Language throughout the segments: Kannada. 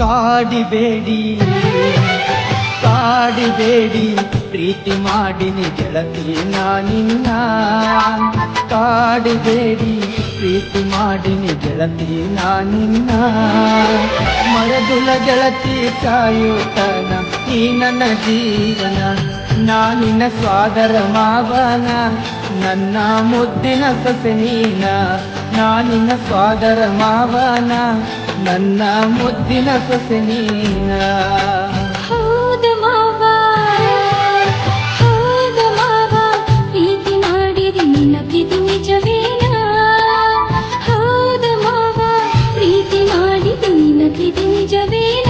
ಕಾಡಿಬೇಡಿ ಕಾಡಿಬೇಡಿ ಪ್ರೀತಿ ಮಾಡಿನಿ ಗೆಳತಿ ನಾನಿನ್ನ ಕಾಡಿಬೇಡಿ ಪ್ರೀತಿ ಮಾಡಿನಿ ಗೆಳತಿ ನಾನಿನ್ನ ಮರದುಲ ಗೆಳತಿ ಕಾಯುತ್ತನ ನೀ ನನ್ನ ಜೀವನ ನಾನಿನ್ನ ಸ್ವಾದರ ಮಾವನ ನನ್ನ ಮುದ್ದಿನ ಸೊಸೆ ನೀನ ನಾನಿನ್ನ ಸ್ವಾದರ ಮಾವನ ನನ್ನ ಮುದ್ದಿನ ಸೊಸೆ ನೀನ ಹೌದು ಮಾವ ಪ್ರೀತಿ ಮಾಡಿರಿ ನಿನ್ನ ಪ್ರೀತಿ ನಿಜವೇನ ಹೌದು ಮಾವ ಪ್ರೀತಿ ಮಾಡಿರಿ ನಿನ್ನ ಪ್ರೀತಿ ನಿಜವೇನ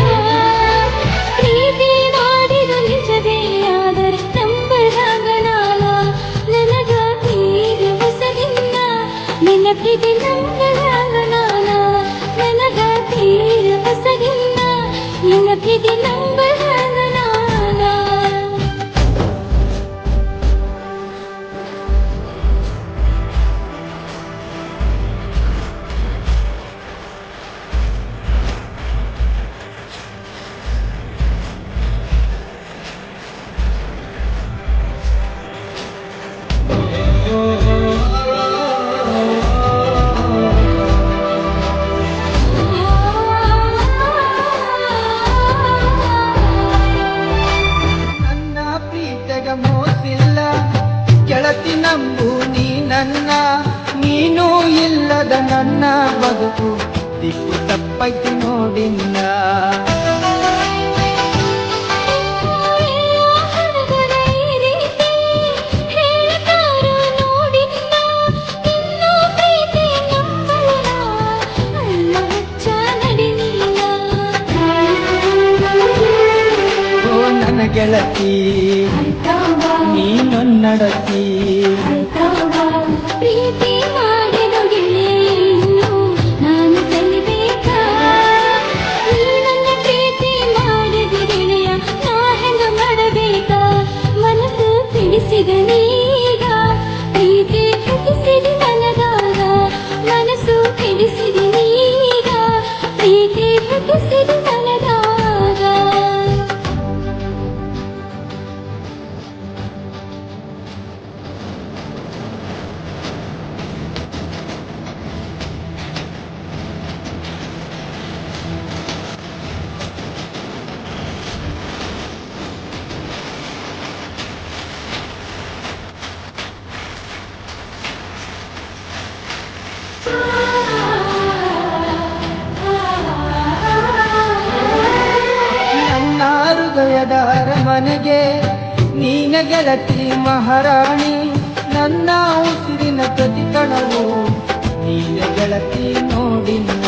ಪ್ರೀತಿ ಮಾಡಿರು ನಿಜವೇ ಆದರೆ ನಂಬಲಾಗಲಾಲ ನನಗ ತೀರ ಹೊಸದಿನ್ನ ನಿನ್ನ ಪ್ರೀತಿ ನಂಬಲಾಗಲಾಲ ನನಗ ತೀರ ಹೊಸದಿನ್ನ ನಿನ್ನ ಪ್ರೀತಿ ನಂಬಲಾಗಲಾಲ ಮೋಸಿಲ್ಲ ಗೆಳತಿ ನಂಬು ನೀ ನನ್ನ ನೀನು ಇಲ್ಲದ ನನ್ನ ಬದುಕು ದಿಕ್ಕು ತಪ್ಪೈತಿ ನೋಡಿನ್ನ ಓ ನನ್ನ ಗೆಳತಿ ನೀನೊನ್ನಡತಿ ಪ್ರೀತಿ ಮಾಡಿದ ಗೆಳೆಯನ್ನು ನಾನು ಕಲಿಬೇಕಾ ನೀ ನನ್ನ ಪ್ರೀತಿ ಮಾಡಿದ ಗೆಳೆಯ ನಾ ಹೆಂಗ ಮಾಡಬೇಕಾ ಮನಸ್ಸು ತಿಳಿಸಿದ ನೀಗ ಪ್ರೀತಿ ಹುಟ್ಟಿಸಿದ ನನಗಾಗ ಮನಸ್ಸು ತಿಳಿಸಿದ ನೀಗ ಪ್ರೀತಿ ಹುಟ್ಟಿಸಿದ ನನಗಾಗ ನನ್ನ ಹೃದಯದ ಅರಮನೆಗೆ ನೀನ ಗೆಳತಿ ಮಹಾರಾಣಿ ನನ್ನ ಉಸಿರಿನ ಪ್ರತಿ ಕಣವು ನೀನ ಗೆಳತಿ ನೋಡಿನ್ನ